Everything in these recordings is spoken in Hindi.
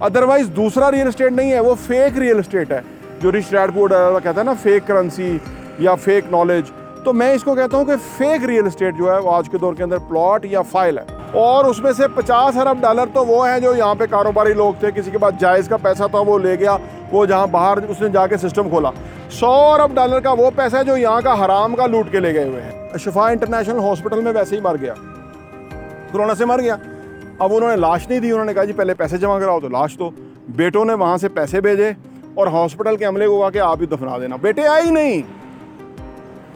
अदरवाइज दूसरा रियल इस्टेट नहीं है, वो फेक रियल इस्टेट है, जो रिच डैड पुअर डैड कहता है ना, फेक करेंसी या फेक नॉलेज। तो मैं इसको कहता हूँ कि फेक रियल इस्टेट जो है वो आज के दौर के अंदर प्लॉट या फाइल है। और उसमें से 50 अरब डॉलर तो वो हैं जो यहाँ पे कारोबारी लोग थे, किसी के पास जायज़ का पैसा था वो ले गया, वो जहाँ बाहर उसने जाके सिस्टम खोला। 100 अरब डॉलर का वो पैसा है जो यहाँ का हराम का लूट के ले गए हुए हैं। शिफा इंटरनेशनल हॉस्पिटल में वैसे ही मर गया, कोरोना से मर गया। अब उन्होंने लाश नहीं दी, उन्होंने कहा जी पहले पैसे जमा कराओ, तो लाश दो। बेटों ने वहाँ से पैसे भेजे और हॉस्पिटल के अमले को कहा कि आप ही दफना देना। बेटे आए ही नहीं,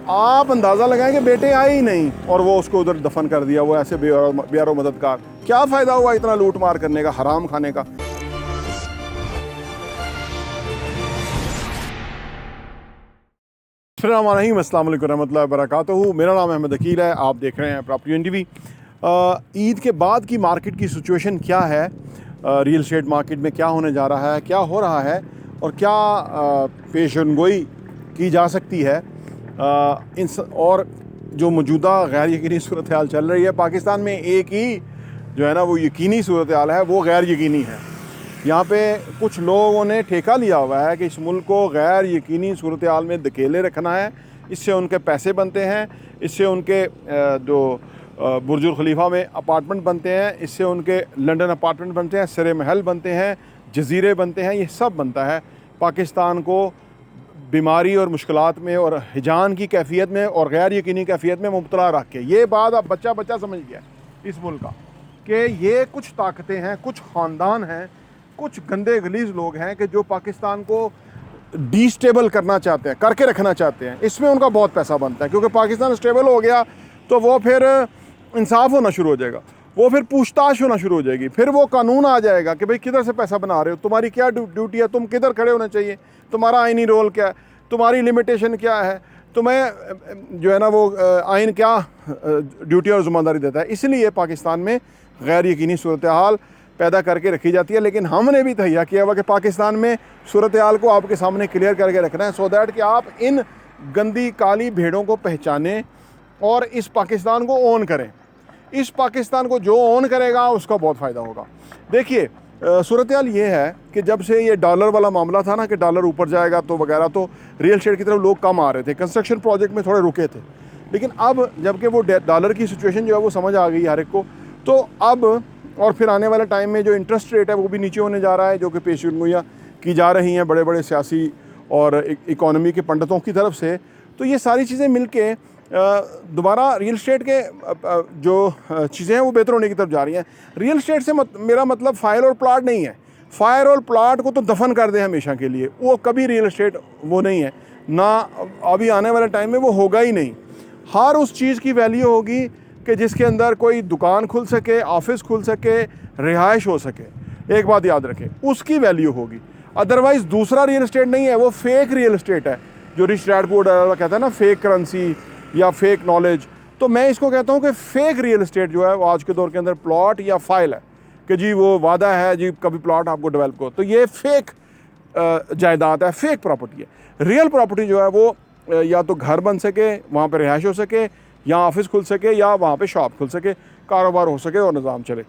आप अंदाज़ा लगाएं कि बेटे आए ही नहीं, और वो उसको उधर दफन कर दिया। वो ऐसे बेयारो मददगार, क्या फ़ायदा हुआ इतना लूट मार करने का, हराम खाने का। अस्सलाम वालेकुम रहमतुल्लाहि व बरकातहू। मेरा नाम अहमद अकील है, आप देख रहे हैं प्रॉपर्टी NTV। ईद के बाद की मार्केट की सिचुएशन क्या है, रियल एस्टेट मार्केट में क्या होने जा रहा है, क्या हो रहा है और क्या पेशेनगोई की जा सकती है, और जो मौजूदा गैर यकीनी सूरत हाल चल रही है पाकिस्तान में, एक ही जो है ना वो यकीनी सूरत हाल है, वो गैर यकीनी है। यहाँ पे कुछ लोगों ने ठेका लिया हुआ है कि इस मुल्क को गैर यकीनी सूरत हाल में धकेले रखना है। इससे उनके पैसे बनते हैं, इससे उनके जो बुर्जुल खलीफा में अपार्टमेंट बनते हैं, इससे उनके लंदन अपार्टमेंट बनते हैं, सरे महल बनते हैं, जजीरे बनते हैं, ये सब बनता है पाकिस्तान को बीमारी और मुश्किलात में और हिजान की कैफियत में और गैर यकीनी कैफियत में मुब्तला रख के। ये बात अब बच्चा बच्चा समझ गया इस मुल्क का कि ये कुछ ताकतें हैं, कुछ ख़ानदान हैं, कुछ गंदे गलीज लोग हैं कि जो पाकिस्तान को डिस्टेबल करना चाहते हैं, करके रखना चाहते हैं। इसमें उनका बहुत पैसा बनता है, क्योंकि पाकिस्तान स्टेबल हो गया तो वो फिर इंसाफ होना शुरू हो जाएगा, वो फिर पूछताछ होना शुरू हो जाएगी, फिर वो कानून आ जाएगा कि भाई किधर से पैसा बना रहे हो, तुम्हारी क्या ड्यूटी है, तुम किधर खड़े होना चाहिए, तुम्हारा आइनी रोल क्या है, तुम्हारी लिमिटेशन क्या है, तुम्हें जो है ना वो आइन क्या ड्यूटी और ज़िम्मेदारी देता है। इसलिए पाकिस्तान में गैर यकीनी सूरत हाल पैदा करके रखी जाती है। लेकिन हमने भी तहैया किया हुआ कि पाकिस्तान में सूरत हाल को आपके सामने क्लियर करके रखना है, सो दैट कि आप इन गंदी काली भेड़ों को पहचानें और इस पाकिस्तान को ओन करें। इस पाकिस्तान को जो ओन करेगा उसका बहुत फ़ायदा होगा। देखिए सूरत हाल ये है कि जब से ये डॉलर वाला मामला था ना कि डॉलर ऊपर जाएगा तो वगैरह, तो रियल एस्टेट की तरफ लोग कम आ रहे थे, कंस्ट्रक्शन प्रोजेक्ट में थोड़े रुके थे। लेकिन अब जबकि वो डॉलर की सिचुएशन जो है वो समझ आ गई हर एक को, तो अब और फिर आने वाले टाइम में जो इंटरेस्ट रेट है वो भी नीचे होने जा रहा है, जो कि पेशगोइयाँ की जा रही हैं बड़े बड़े सियासी और इकोनॉमी के पंडितों की तरफ से। तो ये सारी चीज़ें मिल के दोबारा रियल एस्टेट के जो चीज़ें हैं वो बेहतर होने की तरफ जा रही हैं। रियल एस्टेट से मेरा मतलब फायर और प्लाट नहीं है। फायर और प्लाट को तो दफन कर दें हमेशा के लिए, वो कभी रियल एस्टेट वो नहीं है, ना अभी आने वाले टाइम में वो होगा ही नहीं। हर उस चीज़ की वैल्यू होगी कि जिसके अंदर कोई दुकान खुल सके, ऑफिस खुल सके, रिहाइश हो सके। एक बात याद रखें, उसकी वैल्यू होगी। अदरवाइज़ दूसरा रियल एस्टेट नहीं है, वो फेक रियल एस्टेट है, जो रिच डैड पुअर डैड कहता है ना, फेक करेंसी या फेक नॉलेज। तो मैं इसको कहता हूँ कि फेक रियल एस्टेट जो है वो आज के दौर के अंदर प्लॉट या फाइल है कि जी वो वादा है जी कभी प्लॉट आपको डेवलप करो। तो ये फेक जायदाद है, फेक प्रॉपर्टी है। रियल प्रॉपर्टी जो है वो या तो घर बन सके, वहाँ पर रिहाइश हो सके, या ऑफिस खुल सके, या वहाँ पे शॉप खुल सके, कारोबार हो सके और निज़ाम चले।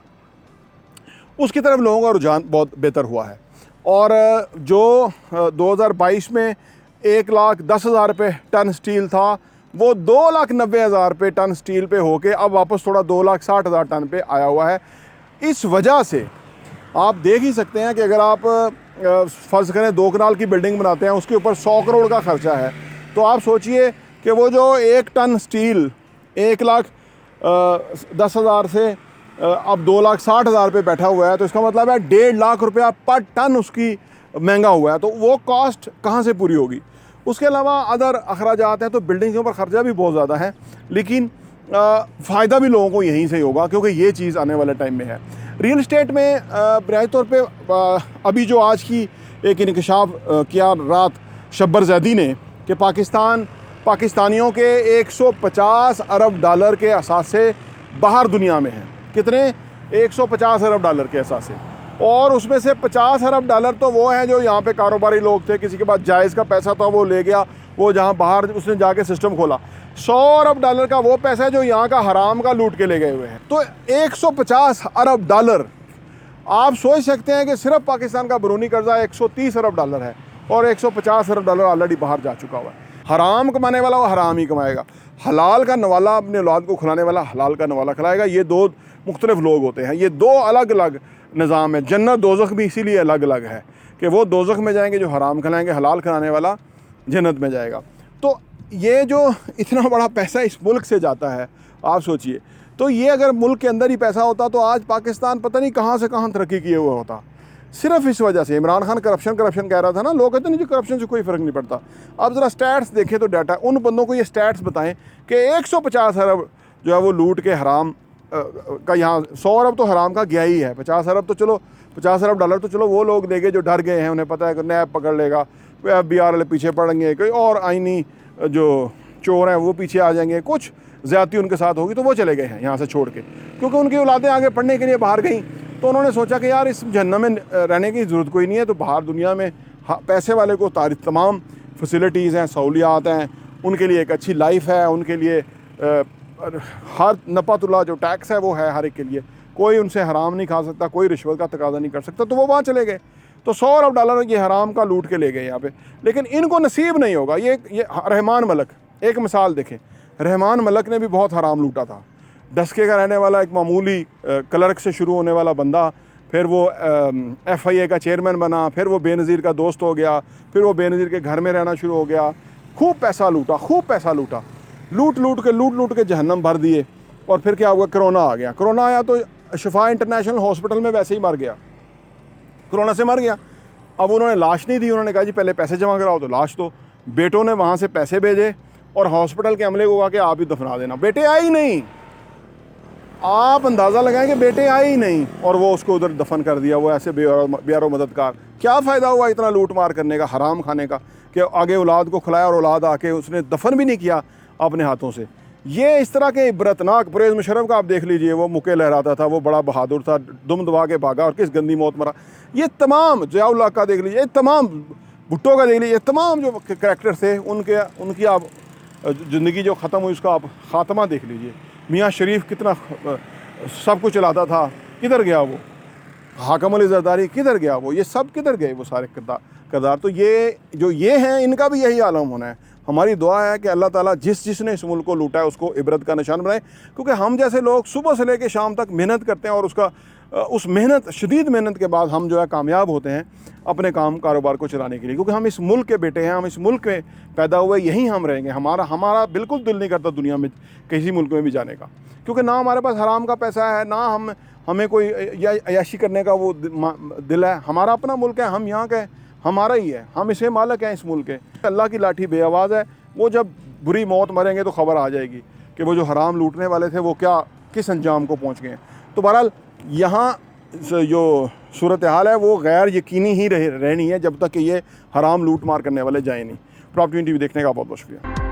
उसकी तरफ लोगों का रुझान बहुत बेहतर हुआ है। और जो 2022 में 1,10,000 रुपये टन स्टील था, वो 2,90,000 रुपये टन स्टील पे होके अब वापस थोड़ा 2,60,000 टन पे आया हुआ है। इस वजह से आप देख ही सकते हैं कि अगर आप फ़र्ज़ करें 2 कनाल की बिल्डिंग बनाते हैं, उसके ऊपर 100 करोड़ का खर्चा है, तो आप सोचिए कि वो जो 1 टन स्टील 1,10,000 से अब 2,60,000 पे बैठा हुआ है, तो इसका मतलब है 1.5 लाख रुपया पर टन उसकी महंगा हुआ है। तो वो कॉस्ट कहाँ से पूरी होगी? उसके अलावा अदर अखराजात हैं, तो बिल्डिंग के ऊपर ख़र्चा भी बहुत ज़्यादा है, लेकिन फ़ायदा भी लोगों को यहीं से ही होगा, क्योंकि ये चीज़ आने वाले टाइम में है। रियल इस्टेट में बुनियादी तौर पे अभी जो आज की एक इंकशाफ किया रात शब्बर जैदी ने कि पाकिस्तानियों के 150 अरब डॉलर के असासे बाहर दुनिया में हैं। कितने? 150 अरब डॉलर के असासे। और उसमें से 50 अरब डॉलर तो वो हैं जो यहाँ पे कारोबारी लोग थे, किसी के पास जायज़ का पैसा था वो ले गया, वो जहाँ बाहर उसने जाके सिस्टम खोला। 100 अरब डॉलर का वो पैसा है जो यहाँ का हराम का लूट के ले गए हुए हैं। तो 150 अरब डॉलर आप सोच सकते हैं कि सिर्फ पाकिस्तान का बैरूनी कर्जा 130 अरब डॉलर है और 150 अरब डॉलर ऑलरेडी बाहर जा चुका हुआ है। हराम कमाने वाला वो हराम ही कमाएगा, हलाल का नवाला अपने औलाद को खिलाने वाला हलाल का नवाला खिलाएगा। ये दो मुख्तलिफ लोग होते हैं, ये दो अलग अलग निज़ाम है। जन्नत दोज़ख भी इसीलिए अलग अलग है कि वो दोज़ख में जाएंगे जो हराम खिलाएंगे, हलाल खिलाने वाला जन्नत में जाएगा। तो ये जो इतना बड़ा पैसा इस मुल्क से जाता है, आप सोचिए, तो ये अगर मुल्क के अंदर ही पैसा होता तो आज पाकिस्तान पता नहीं कहाँ से कहाँ तरक्की किए हुआ होता। सिर्फ इस वजह से इमरान खान करप्शन कह रहा था ना, लोग कहते नहीं जी करप्शन से कोई फ़र्क नहीं पड़ता। अब ज़रा स्टैट्स देखें तो डाटा, उन बंदों को ये स्टैट्स बताएं कि 150 अरब जो है वो लूट के हराम का, यहाँ 100 अरब तो हराम का गया ही है, 50 अरब तो चलो, 50 अरब डॉलर तो चलो वो लोग देंगे जो डर गए हैं, उन्हें पता है कि नैब पकड़ लेगा, कोई FBI वाले पीछे पड़ेंगे, कोई और आईनी जो चोर हैं वो पीछे आ जाएंगे, कुछ ज़्यादती उनके साथ होगी तो वो चले गए हैं यहाँ से छोड़ के, क्योंकि उनकी औलादें आगे पढ़ने के लिए बाहर गई। तो उन्होंने सोचा कि यार इस जहन्नम में रहने की ज़रूरत कोई नहीं है, तो बाहर दुनिया में पैसे वाले को तमाम फैसिलिटीज़ हैं, सहूलियात हैं, उनके लिए एक अच्छी लाइफ है, उनके लिए हर नपातुल्ला जो टैक्स है वो है हर एक के लिए, कोई उनसे हराम नहीं खा सकता, कोई रिश्वत का तकाजा नहीं कर सकता, तो वो वहाँ चले गए। तो 100 अरब डॉलर ये हराम का लूट के ले गए यहाँ पे, लेकिन इनको नसीब नहीं होगा। ये रहमान मलक, एक मिसाल देखें, रहमान मलक ने भी बहुत हराम लूटा था। डस्के का रहने वाला एक मामूली क्लर्क से शुरू होने वाला बंदा, फिर वो FIA का चेयरमैन बना, फिर वो बेनज़ीर का दोस्त हो गया, फिर वो बेनज़ीर के घर में रहना शुरू हो गया, खूब पैसा लूटा, लूट के जहन्नम भर दिए। और फिर क्या हुआ, कोरोना आ गया। कोरोना आया तो शिफा इंटरनेशनल हॉस्पिटल में वैसे ही मर गया, कोरोना से मर गया। अब उन्होंने लाश नहीं दी, उन्होंने कहा जी पहले पैसे जमा कराओ, तो लाश दो। बेटों ने वहाँ से पैसे भेजे और हॉस्पिटल के अमले को कहा कि आप ही दफना देना। बेटे आए ही नहीं, आप अंदाज़ा लगाएं कि बेटे आए ही नहीं, और वो उसको उधर दफन कर दिया। वो ऐसे बेयारो मददगार, क्या फ़ायदा हुआ इतना लूट मार करने का, हराम खाने का, कि आगे औलाद को खिलाया और औलाद आके उसने दफन भी नहीं किया अपने हाथों से। ये इस तरह के इबरतनाक, परवेज़ मुशर्रफ का आप देख लीजिए, वो मुक्के लहराता था, वो बड़ा बहादुर था, दुम दबा के भागा और किस गंदी मौत मरा। ये तमाम, ज़ियाउल हक का देख लीजिए, तमाम भुट्टो का देख लीजिए, तमाम जो करैक्टर थे उनकी आप ज़िंदगी जो ख़त्म हुई उसका आप ख़ात्मा देख लीजिए। मियाँ शरीफ कितना सब कुछ चलाता था, किधर गया वो? हाकम अली ज़रदारी किधर गया वो? ये सब किधर गए वो सारे किरदार? तो ये हैं, इनका भी यही आलम होना है। हमारी दुआ है कि अल्लाह ताला जिसने इस मुल्क को लूटा है उसको इबरत का निशान बनाए, क्योंकि हम जैसे लोग सुबह से लेकर शाम तक मेहनत करते हैं और उस मेहनत, शदीद मेहनत के बाद हम जो है कामयाब होते हैं अपने कारोबार को चलाने के लिए, क्योंकि हम इस मुल्क के बेटे हैं, हम इस मुल्क में पैदा हुए, यहीं हम रहेंगे। हमारा बिल्कुल दिल नहीं करता दुनिया में किसी मुल्क में भी जाने का, क्योंकि ना हमारे पास हराम का पैसा है, ना हमें कोई अयाशी करने का वो दिल है। हमारा अपना मुल्क है, हम यहाँ के, हमारा ही है, हम इसे मालिक हैं इस मुल्क के। अल्लाह की लाठी बेआवाज़ है, वो जब बुरी मौत मरेंगे तो ख़बर आ जाएगी कि वो जो हराम लूटने वाले थे वो किस अंजाम को पहुँच गए। तो बहरहाल यहाँ जो सूरत हाल है वो गैर यकीनी ही रहनी है जब तक कि ये हराम लूट मार करने वाले जाए नहीं। प्रॉपर्टी TV देखने का बहुत बहुत शुक्रिया।